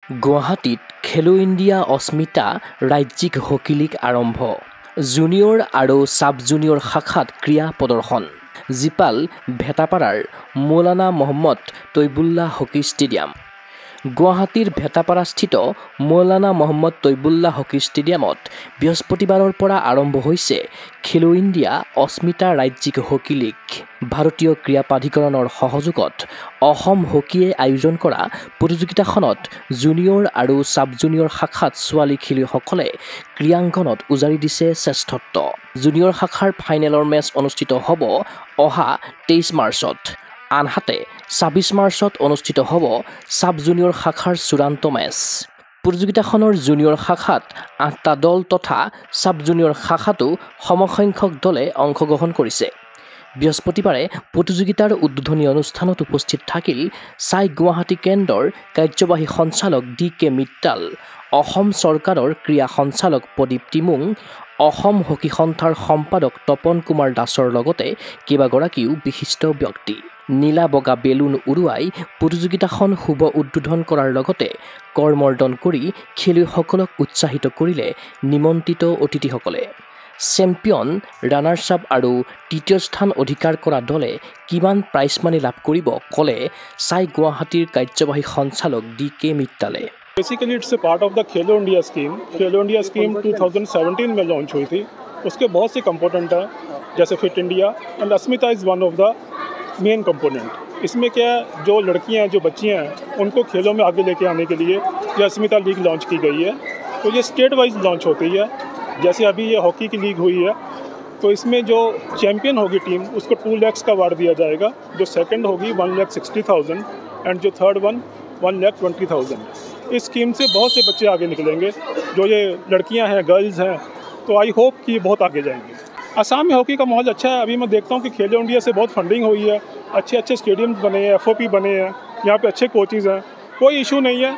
গুৱাহাটীত খেলো ইণ্ডিয়া অস্মিতা ৰাজ্যিক হকী লীগ আৰম্ভ। জুনিয়ৰ আৰু ছাব জুনিয়ৰ শাখাত ক্ৰীড়া প্ৰদৰ্শন। জিপাল ভেটাপাৰাৰ মৌলানা মহম্মদ তৈবুল্লাহ হকী ষ্টেডিয়াম। গুৱাহাটীৰ ভেটাপাৰাস্থিত মৌলানা মহম্মদ তৈবুল্লাহ হকী ষ্টেডিয়ামত বৃহস্পতিবাৰৰ পৰা আৰম্ভ হৈছে খেলো ইণ্ডিয়া অস্মিতা ৰাজ্যিক হকী লীগ। ভাৰতীয় ক্ৰীড়া প্ৰাধিকৰণৰ সহযোগত অসম হকীয়ে আয়োজন কৰা প্ৰতিযোগিতাখনত জুনিয়ৰ আৰু ছাব জুনিয়ৰ শাখাত ছোৱালী খেলুৱৈসকলে ক্ৰীড়াংগনত উজাৰি দিছে শ্ৰেষ্ঠত্ব। জুনিয়ৰ শাখাৰ ফাইনেলৰ মেচ অনুষ্ঠিত হ'ব অহা 23 মাৰ্চত। আনহাতে 26 মাৰ্চত অনুষ্ঠিত হ'ব ছাব জুনিয়ৰ শাখাৰ চূড়ান্ত মেচ। প্ৰতিযোগিতাখনৰ জুনিয়ৰ শাখাত 8টা দল তথা ছাব জুনিয়ৰ শাখাতো সমসংখ্যক দলে অংশগ্ৰহণ কৰিছে। বৃহস্পতিবাৰে প্ৰতিযোগিতাৰ উদ্বোধনী অনুষ্ঠানত উপস্থিত থাকিল চাই গুৱাহাটী কেন্দ্ৰৰ কাৰ্যবাহী সঞ্চালক DK মিট্টাল, অসম চৰকাৰৰ ক্ৰীড়া সঞ্চালক প্ৰদীপ টিমুং, অসম হকী সন্থাৰ সম্পাদক তপন কুমাৰ দাসৰ লগতে কেইবাগৰাকীও বিশিষ্ট ব্যক্তি। নীলা বগা বেলুন উৰুৱাই প্ৰতিযোগিতাখন শুভ উদ্বোধন কৰাৰ লগতে কৰমৰ্দন কৰি খেলুৱৈসকলক উৎসাহিত কৰিলে নিমন্ত্ৰিত অতিথিসকলে। চেম্পিয়ন, ৰানাৰ্ছ আপ আৰু তৃতীয় স্থান অধিকাৰ কৰা দলে কিমান প্ৰাইজ মানি লাভ কৰিব ক'লে চাই গুৱাহাটীৰ কাৰ্যবাহী সঞ্চালক DK মিট্টালে। Basically it's a part of the Khelo India scheme. Khelo India scheme 2017 में लॉन्च हुई थी। उसके बहुत से कंपोनेंट हैं, जैसे fit India and Asmita is one of the main component. इसमें क्या है, जो लड़कियां हैं, जो बच्चियां हैं, उनको खेलों में आगे लेके आने के लिए ये अस्मिता लीग लॉन्च की गई है। तो ये स्टेट वाइज लॉन्च होती है। जैसे अभी ये हॉकी की लीग हुई है, तो इसमें जो चैम्पियन होगी टीम उसको 2 लाख का अवार्ड दिया जाएगा, जो सेकंड होगी 1,60,000 एंड जो थर्ड वन 1,20,000। इस स्कीम से बहुत से बच्चे आगे निकलेंगे। जो ये लड़कियां हैं, गर्ल्स हैं, तो आई होप कि ये बहुत आगे जाएंगे। असम में हॉकी का माहौल अच्छा है। अभी मैं देखता हूँ कि खेलो इंडिया से बहुत फंडिंग हुई है, अच्छे अच्छे स्टेडियम्स बने हैं, FOP बने हैं, यहाँ पे अच्छे कोचेज़ हैं, कोई इशू नहीं है।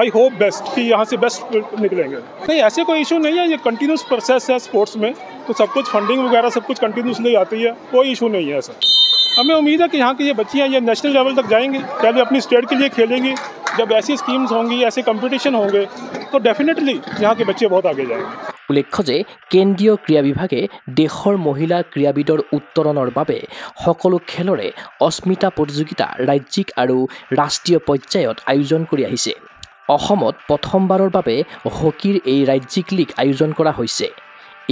आई होप बेस्ट कि यहाँ से बेस्ट निकलेंगे। नहीं, ऐसे कोई इशू नहीं है, ये कंटिन्यूस प्रोसेस है स्पोर्ट्स में, तो सब कुछ फंडिंग वगैरह सब कुछ कंटिन्यूसली आती है, कोई इशू नहीं है ऐसा। हमें उम्मीद है कि यहाँ की ये बच्चियाँ ये नेशनल लेवल तक जाएंगी, पहले अपनी स्टेट के लिए खेलेंगी। जब ऐसी स्कीम्स होंगी, ऐसे कंपटीशन होंगे, तो डेफिनेटली यहाँ के बच्चे बहुत आगे जाएंगे। উল্লেখ্য যে কেন্দ্ৰীয় ক্ৰীড়া বিভাগে দেশৰ মহিলা ক্ৰীড়াবিদৰ উত্তৰণৰ বাবে সকলো খেলৰে অস্মিতা প্ৰতিযোগিতা ৰাজ্যিক আৰু ৰাষ্ট্ৰীয় পৰ্যায়ত আয়োজন কৰি আহিছে। অসমত প্ৰথমবাৰৰ বাবে হকীৰ এই ৰাজ্যিক লীগ আয়োজন কৰা হৈছে।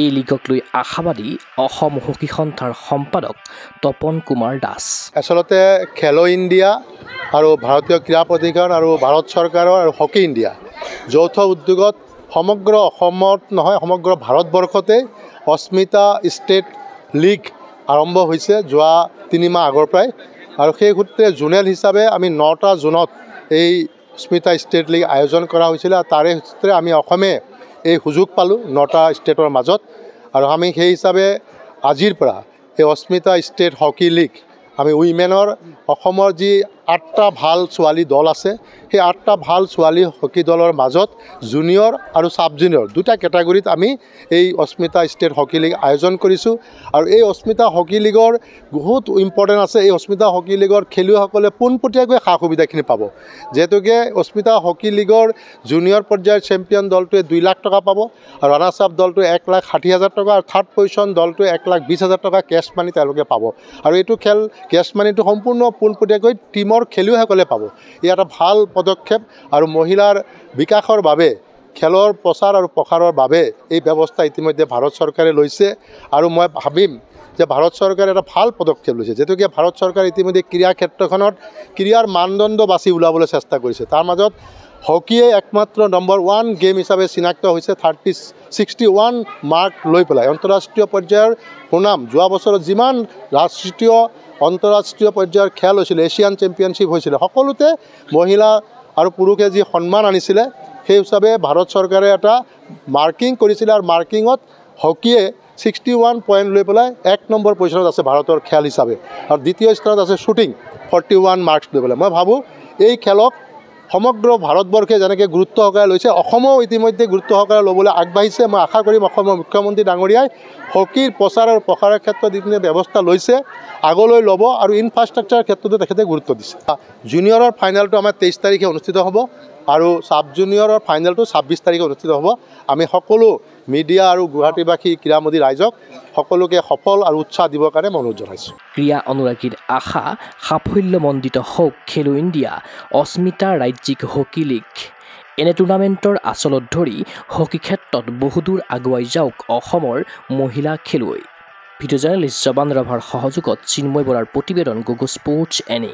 এই লীগক লৈ আশাবাদী অসম হকী সন্থাৰ সম্পাদক তপন কুমাৰ দাস। আচলতে খেলো ইণ্ডিয়া আৰু ভাৰতীয় ক্ৰীড়া প্ৰাধিকৰণ আৰু ভাৰত চৰকাৰৰ আৰু হকী ইণ্ডিয়া যৌথ উদ্যোগত সমগ্ৰ অসমত নহয়, সমগ্ৰ ভাৰতবৰ্ষতে অস্মিতা ষ্টেট লীগ আৰম্ভ হৈছে যোৱা 3 মাহ আগৰ পৰাই। আৰু সেই সূত্ৰে জোনেল হিচাপে আমি 9টা জোনত এই অস্মিতা ষ্টেট লীগ আয়োজন কৰা হৈছিলে। আৰু তাৰে সূত্ৰে আমি অসমে এই সুযোগ পালোঁ 9টা ষ্টেটৰ মাজত। আৰু আমি সেই হিচাপে আজিৰ পৰা এই অস্মিতা ষ্টেট হকী লীগ আমি উইমেনৰ অসমৰ যি 8টা ভাল ছোৱালী দল আছে, সেই 8টা ভাল ছোৱালী হকী দলৰ মাজত জুনিয়ৰ আৰু ছাব জুনিয়ৰ 2টা কেটাগৰীত আমি এই অস্মিতা ষ্টেট হকী লীগ আয়োজন কৰিছোঁ। আৰু এই অস্মিতা হকী লীগৰ বহুত ইম্পৰ্টেণ্ট আছে। এই অস্মিতা হকী লীগৰ খেলুৱৈসকলে পোনপটীয়াকৈ সা সুবিধাখিনি পাব। যিহেতুকে অস্মিতা হকী লীগৰ জুনিয়ৰ পৰ্যায়ৰ চেম্পিয়ন দলটোৱে 2 লাখ টকা পাব, আৰু ৰানাৰ্ছ আপ দলটোৱে 1,60,000 টকা, আৰু থাৰ্ড পজিশ্যন দলটোৱে 1,20,000 টকা কেছ মানি তেওঁলোকে পাব। আৰু এইটো খেল কেছ মানিটো সম্পূৰ্ণ পোনপটীয়াকৈ টিমৰ খেলুৱৈসকলে পাব। ই এটা ভাল পদক্ষেপ। আৰু মহিলাৰ বিকাশৰ বাবে, খেলৰ প্ৰচাৰ আৰু প্ৰসাৰৰ বাবে এই ব্যৱস্থা ইতিমধ্যে ভাৰত চৰকাৰে লৈছে। আৰু মই ভাবিম যে ভাৰত চৰকাৰে এটা ভাল পদক্ষেপ লৈছে, যিহেতুকে ভাৰত চৰকাৰে ইতিমধ্যে ক্ৰীড়া ক্ষেত্ৰখনত ক্ৰীড়াৰ মানদণ্ড বাছি ওলাবলৈ চেষ্টা কৰিছে। তাৰ মাজত হকীয়ে একমাত্ৰ নম্বৰ 1 গেম হিচাপে চিনাক্ত হৈছে 61 মাৰ্ক লৈ পেলাই আন্তঃৰাষ্ট্ৰীয় পৰ্যায়ৰ সুনাম। যোৱা বছৰত যিমান ৰাষ্ট্ৰীয় আন্তঃৰাষ্ট্ৰীয় পৰ্যায়ৰ খেল হৈছিলে, এছিয়ান চেম্পিয়নশ্বিপ হৈছিলে, সকলোতে মহিলা আৰু পুৰুষে যি সন্মান আনিছিলে, সেই হিচাপে ভাৰত চৰকাৰে এটা মাৰ্কিং কৰিছিলে। আৰু মাৰ্কিঙত হকীয়ে 61 পইণ্ট লৈ পেলাই 1 নম্বৰ পজিশ্যনত আছে ভাৰতৰ খেল হিচাপে। আৰু দ্বিতীয় স্থানত আছে শ্বুটিং 41 মাৰ্কছ লৈ পেলাই। মই ভাবোঁ এই খেলক সমগ্ৰ ভাৰতবৰ্ষে যেনেকৈ গুৰুত্ব সহকাৰে লৈছে, অসমো ইতিমধ্যে গুৰুত্ব সহকাৰে ল'বলৈ আগবাঢ়িছে। মই আশা কৰিম অসমৰ মুখ্যমন্ত্ৰী ডাঙৰীয়াই হকীৰ প্ৰচাৰ আৰু প্ৰসাৰৰ ক্ষেত্ৰত যিখিনি ব্যৱস্থা লৈছে আগলৈ ল'ব, আৰু ইনফ্ৰাষ্ট্ৰাকচাৰৰ ক্ষেত্ৰতো তেখেতে গুৰুত্ব দিছে। জুনিয়ৰৰ ফাইনেলটো আমাৰ 23 তাৰিখে অনুষ্ঠিত হ'ব। আৰু সাব জুনিয়ৰৰ ফাইনেলটো 26 তাৰিখে অনুষ্ঠিত হ'ব আমি সকলো মিডিয়া আৰু গুৱাহাটীবাসী ক্ৰীড়ামোদী ৰাইজক সকলোকে সফল আৰু উৎসাহ দিবৰ কাৰণে মই অনুৰোধ জনাইছোঁ ক্ৰীড়া অনুৰাগীৰ আশা সাফল্যমণ্ডিত হওক খেলো ইণ্ডিয়া অস্মিতা ৰাজ্যিক হকী লীগ এনে টুৰ্ণামেণ্টৰ আচলত ধৰি হকী ক্ষেত্ৰত বহুদূৰ আগুৱাই যাওক অসমৰ মহিলা খেলুৱৈ ভিডিঅ' জাৰ্নেলিষ্ট জবান ৰাভাৰ সহযোগত চিন্ময় বৰাৰ প্ৰতিবেদন গুগল স্পৰ্টছ এনে